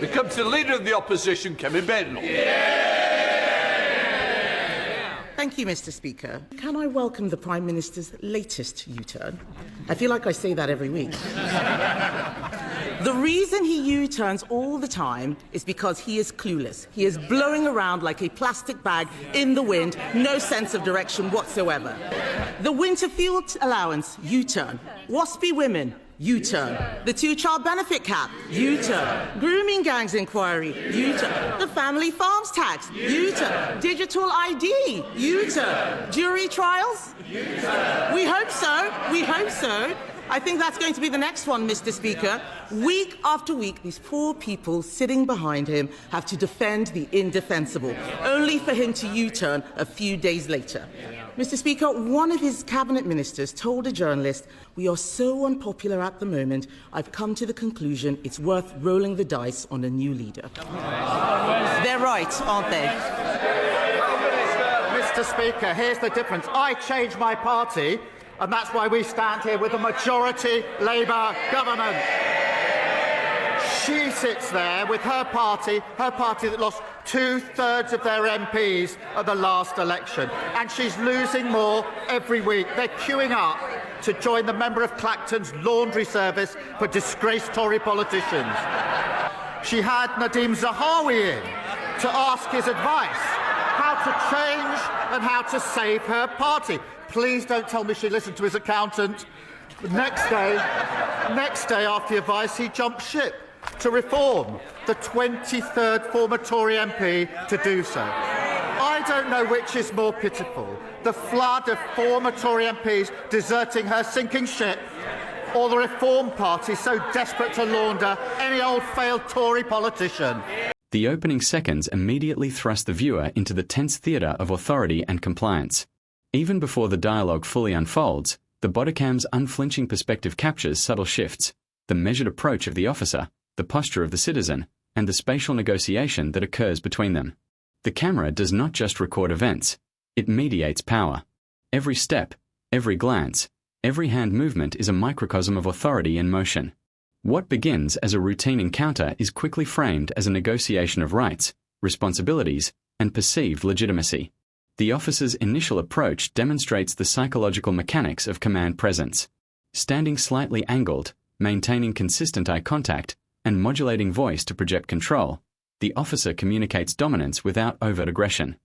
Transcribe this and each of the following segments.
We come to the Leader of the Opposition, Kevin Benn. Thank you, Mr. Speaker. Can I welcome the Prime Minister's latest U-turn? I feel like I say that every week. The reason he U-turns all the time is because he is clueless. He is blowing around like a plastic bag in the wind, no sense of direction whatsoever. The winter fuel allowance, U-turn. Waspy women, U-turn. The two-child benefit cap, U-turn. Grooming gangs inquiry, U-turn. The family farms tax, U-turn. Digital ID, U-turn. Jury trials? U-turn. We hope so. We hope so. I think that's going to be the next one, Mr. Speaker. Week after week, these poor people sitting behind him have to defend the indefensible, only for him to U-turn a few days later. Mr. Speaker, one of his cabinet ministers told a journalist, "We are so unpopular at the moment, I've come to the conclusion it's worth rolling the dice on a new leader." They're right, aren't they? Mr. Speaker, here's the difference. I changed my party, and that's why we stand here with a majority Labour government. She sits there with her party that lost 2/3 of their MPs at the last election, and she's losing more every week. They're queuing up to join the member of Clacton's laundry service for disgraced Tory politicians. She had Nadeem Zahawi in to ask his advice, how to change and how to save her party. Please don't tell me she listened to his accountant. The next day after the advice, he jumped ship to reform, the 23rd former Tory MP to do so. I don't know which is more pitiful, the flood of former Tory MPs deserting her sinking ship, or the Reform Party so desperate to launder any old failed Tory politician. The opening seconds immediately thrust the viewer into the tense theatre of authority and compliance. Even before the dialogue fully unfolds, the bodycam's unflinching perspective captures subtle shifts, the measured approach of the officer, the posture of the citizen, and the spatial negotiation that occurs between them. The camera does not just record events, it mediates power. Every step, every glance, every hand movement is a microcosm of authority in motion. What begins as a routine encounter is quickly framed as a negotiation of rights, responsibilities, and perceived legitimacy. The officer's initial approach demonstrates the psychological mechanics of command presence. Standing slightly angled, maintaining consistent eye contact, and modulating voice to project control, the officer communicates dominance without overt aggression.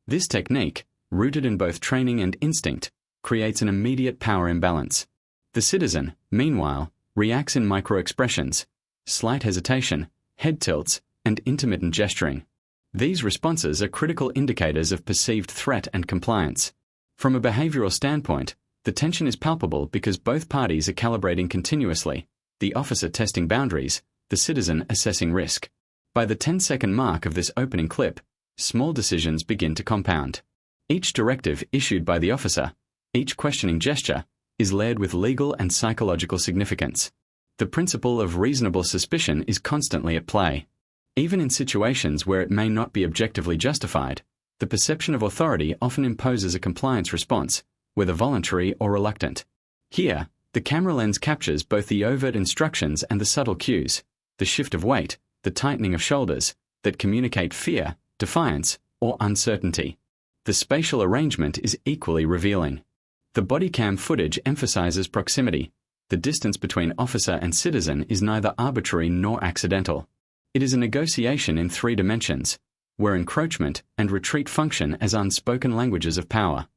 This technique, rooted in both training and instinct, creates an immediate power imbalance. The citizen, meanwhile, reacts in micro-expressions, slight hesitation, head tilts, and intermittent gesturing. These responses are critical indicators of perceived threat and compliance. From a behavioral standpoint, the tension is palpable because both parties are calibrating continuously, the officer testing boundaries, the citizen assessing risk. By the 10-second mark of this opening clip, small decisions begin to compound. Each directive issued by the officer, each questioning gesture, is layered with legal and psychological significance. The principle of reasonable suspicion is constantly at play. Even in situations where it may not be objectively justified, the perception of authority often imposes a compliance response, whether voluntary or reluctant. Here, the camera lens captures both the overt instructions and the subtle cues, the shift of weight, the tightening of shoulders, that communicate fear, defiance, or uncertainty. The spatial arrangement is equally revealing. The bodycam footage emphasizes proximity. The distance between officer and citizen is neither arbitrary nor accidental. It is a negotiation in 3 dimensions, where encroachment and retreat function as unspoken languages of power.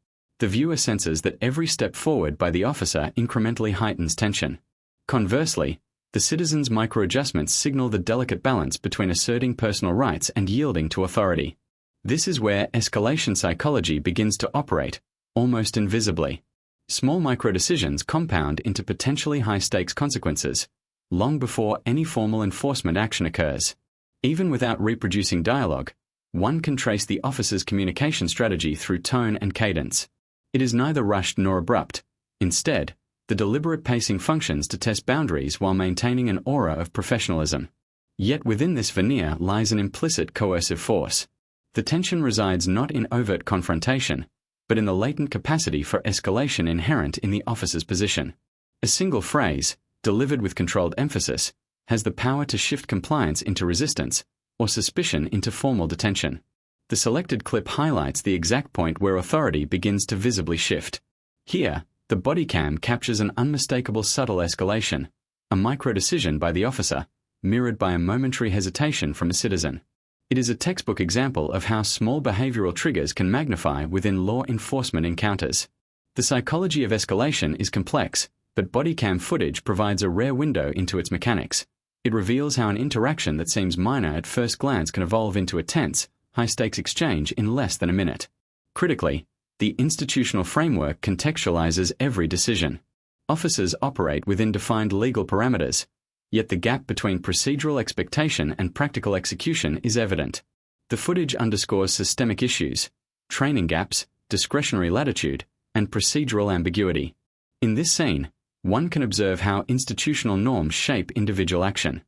The viewer senses that every step forward by the officer incrementally heightens tension. Conversely, the citizen's microadjustments signal the delicate balance between asserting personal rights and yielding to authority. This is where escalation psychology begins to operate, almost invisibly. Small microdecisions compound into potentially high-stakes consequences, long before any formal enforcement action occurs. Even without reproducing dialogue, one can trace the officer's communication strategy through tone and cadence. It is neither rushed nor abrupt. Instead, the deliberate pacing functions to test boundaries while maintaining an aura of professionalism. Yet within this veneer lies an implicit coercive force. The tension resides not in overt confrontation, but in the latent capacity for escalation inherent in the officer's position. A single phrase, delivered with controlled emphasis, has the power to shift compliance into resistance or suspicion into formal detention. The selected clip highlights the exact point where authority begins to visibly shift. Here, the body cam captures an unmistakable subtle escalation, a micro-decision by the officer, mirrored by a momentary hesitation from a citizen. It is a textbook example of how small behavioral triggers can magnify within law enforcement encounters. The psychology of escalation is complex, but body cam footage provides a rare window into its mechanics. It reveals how an interaction that seems minor at first glance can evolve into a tense, high-stakes exchange in less than a minute. Critically, the institutional framework contextualizes every decision. Officers operate within defined legal parameters, yet the gap between procedural expectation and practical execution is evident. The footage underscores systemic issues, training gaps, discretionary latitude, and procedural ambiguity. In this scene, one can observe how institutional norms shape individual action.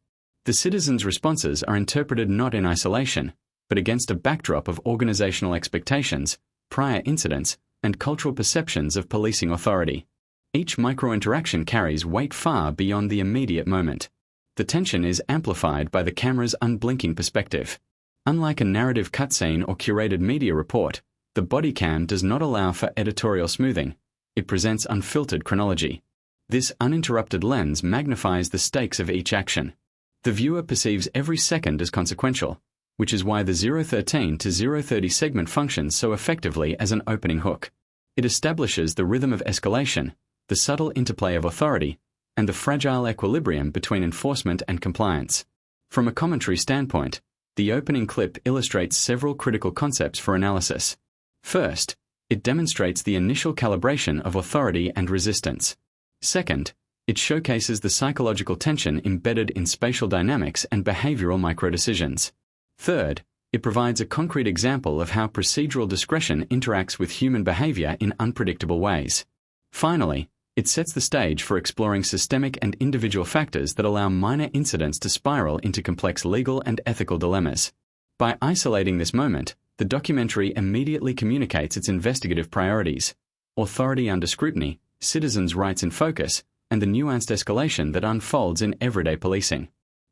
The citizens' responses are interpreted not in isolation, but against a backdrop of organizational expectations, prior incidents, and cultural perceptions of policing authority. Each micro-interaction carries weight far beyond the immediate moment. The tension is amplified by the camera's unblinking perspective. Unlike a narrative cutscene or curated media report, the body cam does not allow for editorial smoothing. It presents unfiltered chronology. This uninterrupted lens magnifies the stakes of each action. The viewer perceives every second as consequential, which is why the 013 to 030 segment functions so effectively as an opening hook. It establishes the rhythm of escalation, the subtle interplay of authority, and the fragile equilibrium between enforcement and compliance. From a commentary standpoint, the opening clip illustrates several critical concepts for analysis. First, it demonstrates the initial calibration of authority and resistance. Second, it showcases the psychological tension embedded in spatial dynamics and behavioral microdecisions. Third, it provides a concrete example of how procedural discretion interacts with human behavior in unpredictable ways. Finally, it sets the stage for exploring systemic and individual factors that allow minor incidents to spiral into complex legal and ethical dilemmas. By isolating this moment, the documentary immediately communicates its investigative priorities: authority under scrutiny, citizens' rights in focus, and the nuanced escalation that unfolds in everyday policing.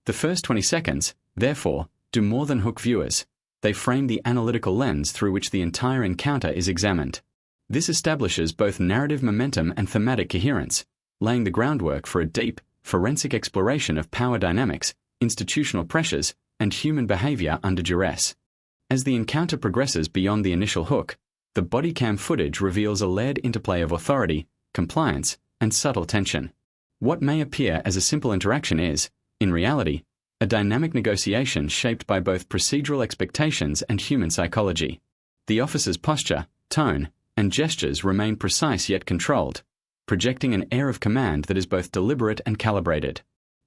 The first 20 seconds, therefore, do more than hook viewers. They frame the analytical lens through which the entire encounter is examined. This establishes both narrative momentum and thematic coherence, laying the groundwork for a deep, forensic exploration of power dynamics, institutional pressures, and human behavior under duress. As the encounter progresses beyond the initial hook, the body cam footage reveals a layered interplay of authority, compliance, and subtle tension. What may appear as a simple interaction is, in reality, a dynamic negotiation shaped by both procedural expectations and human psychology. The officer's posture, tone, and gestures remain precise yet controlled, projecting an air of command that is both deliberate and calibrated.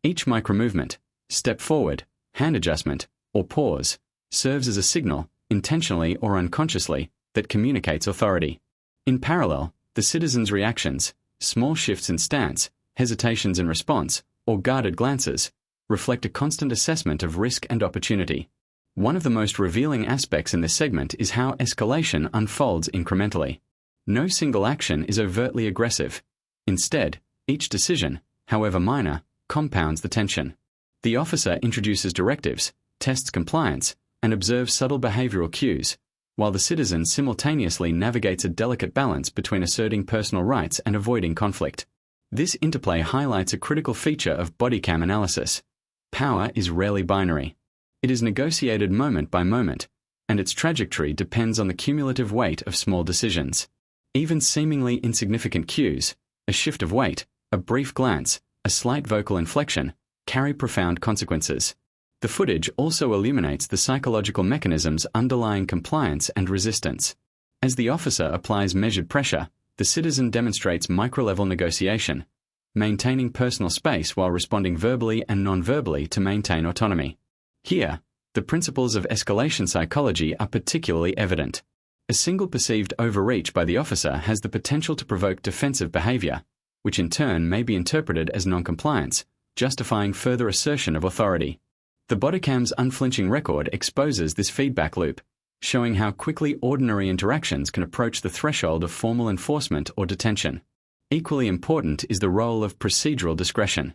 Each micromovement, step forward, hand adjustment, or pause, serves as a signal, intentionally or unconsciously, that communicates authority. In parallel, the citizen's reactions, small shifts in stance, hesitations in response, or guarded glances, reflect a constant assessment of risk and opportunity. One of the most revealing aspects in this segment is how escalation unfolds incrementally. No single action is overtly aggressive. Instead, each decision, however minor, compounds the tension. The officer introduces directives, tests compliance, and observes subtle behavioral cues, while the citizen simultaneously navigates a delicate balance between asserting personal rights and avoiding conflict. This interplay highlights a critical feature of body cam analysis. Power is rarely binary. It is negotiated moment by moment, and its trajectory depends on the cumulative weight of small decisions. Even seemingly insignificant cues, a shift of weight, a brief glance, a slight vocal inflection, carry profound consequences. The footage also illuminates the psychological mechanisms underlying compliance and resistance. As the officer applies measured pressure, the citizen demonstrates micro-level negotiation, maintaining personal space while responding verbally and non-verbally to maintain autonomy. Here, the principles of escalation psychology are particularly evident. A single perceived overreach by the officer has the potential to provoke defensive behavior, which in turn may be interpreted as non-compliance, justifying further assertion of authority. The bodycam's unflinching record exposes this feedback loop, showing how quickly ordinary interactions can approach the threshold of formal enforcement or detention. Equally important is the role of procedural discretion.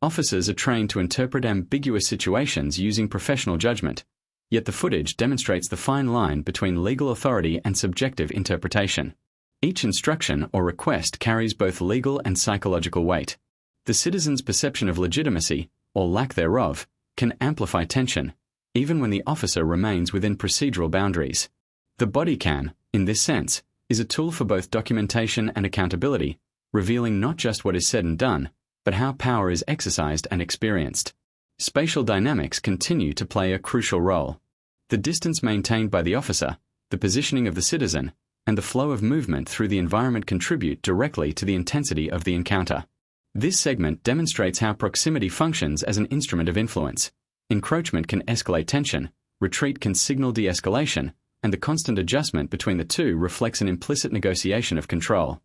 Officers are trained to interpret ambiguous situations using professional judgment, yet the footage demonstrates the fine line between legal authority and subjective interpretation. Each instruction or request carries both legal and psychological weight. The citizen's perception of legitimacy, or lack thereof, can amplify tension, even when the officer remains within procedural boundaries. The body cam, in this sense, is a tool for both documentation and accountability, revealing not just what is said and done, but how power is exercised and experienced. Spatial dynamics continue to play a crucial role. The distance maintained by the officer, the positioning of the citizen, and the flow of movement through the environment contribute directly to the intensity of the encounter. This segment demonstrates how proximity functions as an instrument of influence. Encroachment can escalate tension, retreat can signal de-escalation, and the constant adjustment between the two reflects an implicit negotiation of control.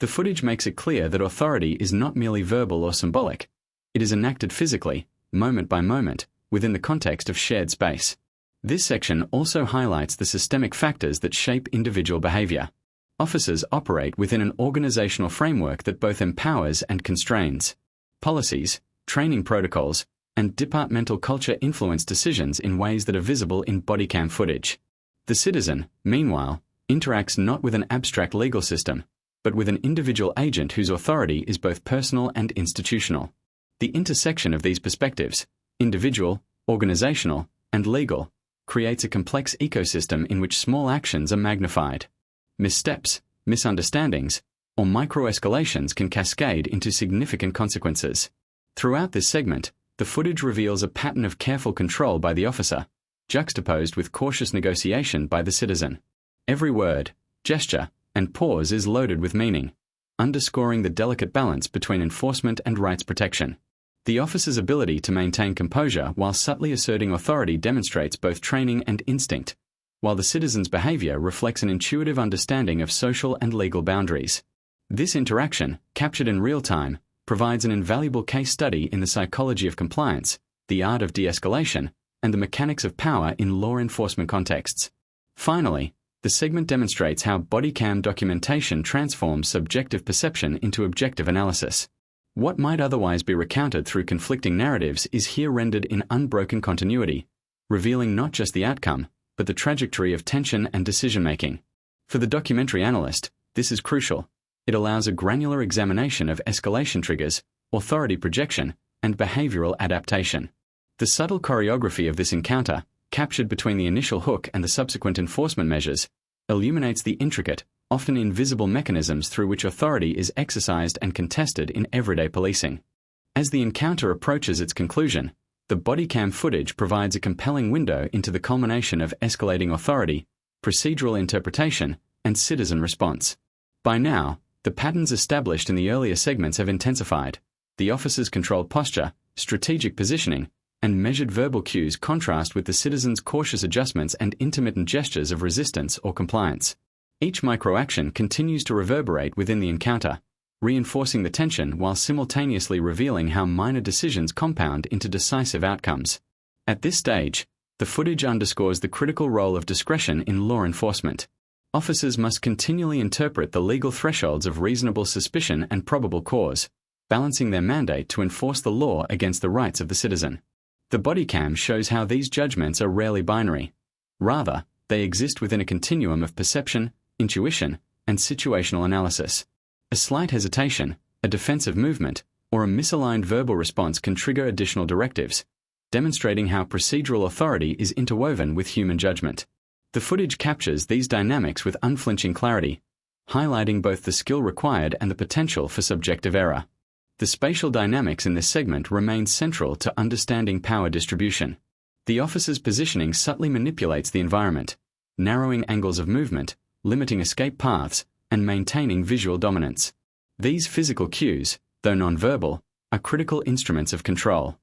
The footage makes it clear that authority is not merely verbal or symbolic. It is enacted physically, moment by moment, within the context of shared space. This section also highlights the systemic factors that shape individual behavior. Officers operate within an organizational framework that both empowers and constrains. Policies, training protocols, and departmental culture influence decisions in ways that are visible in bodycam footage. The citizen, meanwhile, interacts not with an abstract legal system, but with an individual agent whose authority is both personal and institutional. The intersection of these perspectives, individual, organizational, and legal, creates a complex ecosystem in which small actions are magnified. Missteps, misunderstandings, or micro-escalations can cascade into significant consequences. Throughout this segment, the footage reveals a pattern of careful control by the officer, juxtaposed with cautious negotiation by the citizen. Every word, gesture, and pause is loaded with meaning, underscoring the delicate balance between enforcement and rights protection. The officer's ability to maintain composure while subtly asserting authority demonstrates both training and instinct, while the citizen's behavior reflects an intuitive understanding of social and legal boundaries. This interaction, captured in real time, provides an invaluable case study in the psychology of compliance, the art of de-escalation, and the mechanics of power in law enforcement contexts. Finally, the segment demonstrates how bodycam documentation transforms subjective perception into objective analysis. What might otherwise be recounted through conflicting narratives is here rendered in unbroken continuity, revealing not just the outcome, but the trajectory of tension and decision-making. For the documentary analyst, this is crucial. It allows a granular examination of escalation triggers, authority projection, and behavioral adaptation. The subtle choreography of this encounter, captured between the initial hook and the subsequent enforcement measures, illuminates the intricate, often invisible mechanisms through which authority is exercised and contested in everyday policing. As the encounter approaches its conclusion, the bodycam footage provides a compelling window into the culmination of escalating authority, procedural interpretation, and citizen response. By now, the patterns established in the earlier segments have intensified. The officer's controlled posture, strategic positioning, and measured verbal cues contrast with the citizen's cautious adjustments and intermittent gestures of resistance or compliance. Each microaction continues to reverberate within the encounter, reinforcing the tension while simultaneously revealing how minor decisions compound into decisive outcomes. At this stage, the footage underscores the critical role of discretion in law enforcement. Officers must continually interpret the legal thresholds of reasonable suspicion and probable cause, balancing their mandate to enforce the law against the rights of the citizen. The bodycam shows how these judgments are rarely binary. Rather, they exist within a continuum of perception, intuition, and situational analysis. A slight hesitation, a defensive movement, or a misaligned verbal response can trigger additional directives, demonstrating how procedural authority is interwoven with human judgment. The footage captures these dynamics with unflinching clarity, highlighting both the skill required and the potential for subjective error. The spatial dynamics in this segment remain central to understanding power distribution. The officer's positioning subtly manipulates the environment, narrowing angles of movement, limiting escape paths, and maintaining visual dominance. These physical cues, though non-verbal, are critical instruments of control.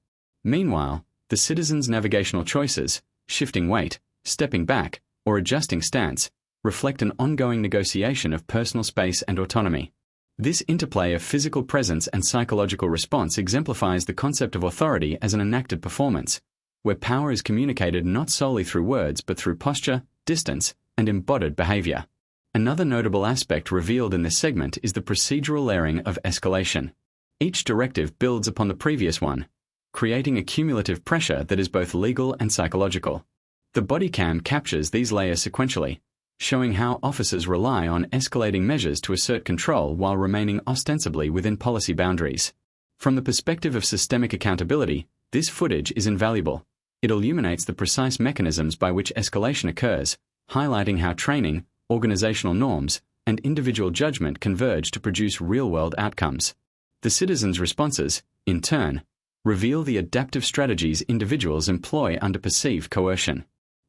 Meanwhile, the citizen's navigational choices, shifting weight, stepping back, or adjusting stance, reflect an ongoing negotiation of personal space and autonomy. This interplay of physical presence and psychological response exemplifies the concept of authority as an enacted performance, where power is communicated not solely through words but through posture, distance, and embodied behavior. Another notable aspect revealed in this segment is the procedural layering of escalation. Each directive builds upon the previous one, creating a cumulative pressure that is both legal and psychological. The body cam captures these layers sequentially, showing how officers rely on escalating measures to assert control while remaining ostensibly within policy boundaries. From the perspective of systemic accountability, this footage is invaluable. It illuminates the precise mechanisms by which escalation occurs, highlighting how training, organizational norms, and individual judgment converge to produce real-world outcomes. The citizens' responses, in turn, reveal the adaptive strategies individuals employ under perceived coercion.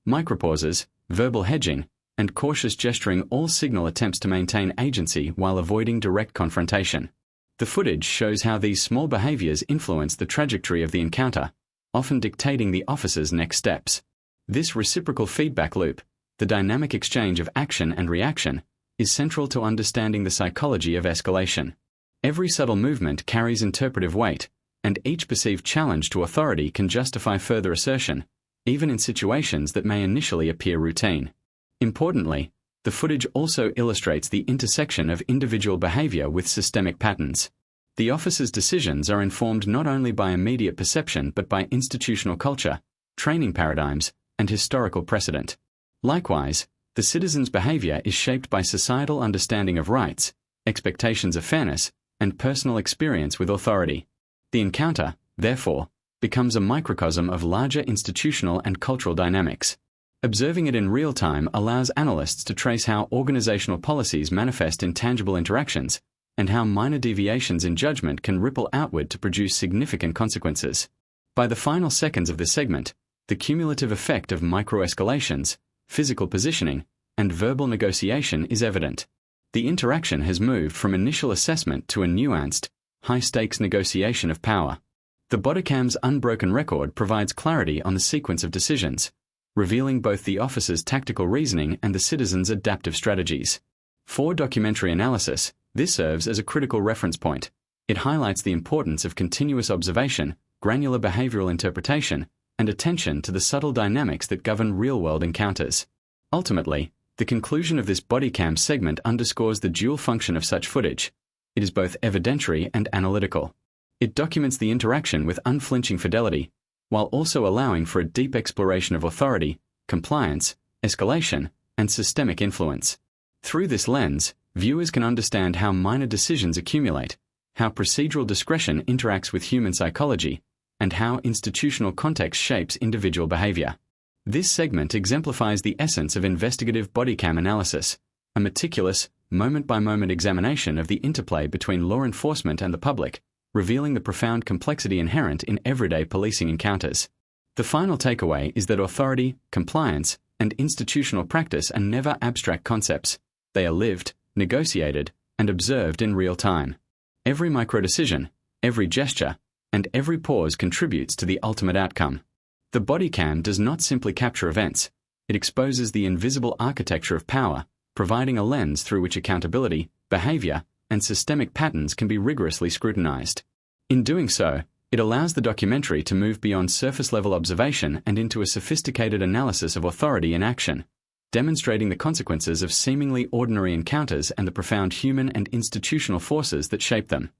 Micropauses, verbal hedging, and cautious gesturing all signal attempts to maintain agency while avoiding direct confrontation. The footage shows how these small behaviors influence the trajectory of the encounter, often dictating the officer's next steps. This reciprocal feedback loop, the dynamic exchange of action and reaction, is central to understanding the psychology of escalation. Every subtle movement carries interpretive weight, and each perceived challenge to authority can justify further assertion, even in situations that may initially appear routine. Importantly, the footage also illustrates the intersection of individual behavior with systemic patterns. The officer's decisions are informed not only by immediate perception but by institutional culture, training paradigms, and historical precedent. Likewise, the citizen's behavior is shaped by societal understanding of rights, expectations of fairness, and personal experience with authority. The encounter, therefore, becomes a microcosm of larger institutional and cultural dynamics. Observing it in real time allows analysts to trace how organizational policies manifest in tangible interactions, and how minor deviations in judgment can ripple outward to produce significant consequences. By the final seconds of this segment, the cumulative effect of micro-escalations, physical positioning, and verbal negotiation is evident. The interaction has moved from initial assessment to a nuanced, high-stakes negotiation of power. The bodycam's unbroken record provides clarity on the sequence of decisions, revealing both the officer's tactical reasoning and the citizen's adaptive strategies. For documentary analysis, this serves as a critical reference point. It highlights the importance of continuous observation, granular behavioral interpretation, and attention to the subtle dynamics that govern real-world encounters. Ultimately, the conclusion of this bodycam segment underscores the dual function of such footage. It is both evidentiary and analytical. It documents the interaction with unflinching fidelity, while also allowing for a deep exploration of authority, compliance, escalation, and systemic influence. Through this lens, viewers can understand how minor decisions accumulate, how procedural discretion interacts with human psychology, and how institutional context shapes individual behavior. This segment exemplifies the essence of investigative bodycam analysis, a meticulous, moment-by-moment examination of the interplay between law enforcement and the public, revealing the profound complexity inherent in everyday policing encounters. The final takeaway is that authority, compliance, and institutional practice are never abstract concepts. They are lived, negotiated, and observed in real time. Every micro-decision, every gesture, and every pause contributes to the ultimate outcome. The bodycam does not simply capture events. It exposes the invisible architecture of power, providing a lens through which accountability, behavior, and systemic patterns can be rigorously scrutinized. In doing so, it allows the documentary to move beyond surface-level observation and into a sophisticated analysis of authority in action, demonstrating the consequences of seemingly ordinary encounters and the profound human and institutional forces that shape them.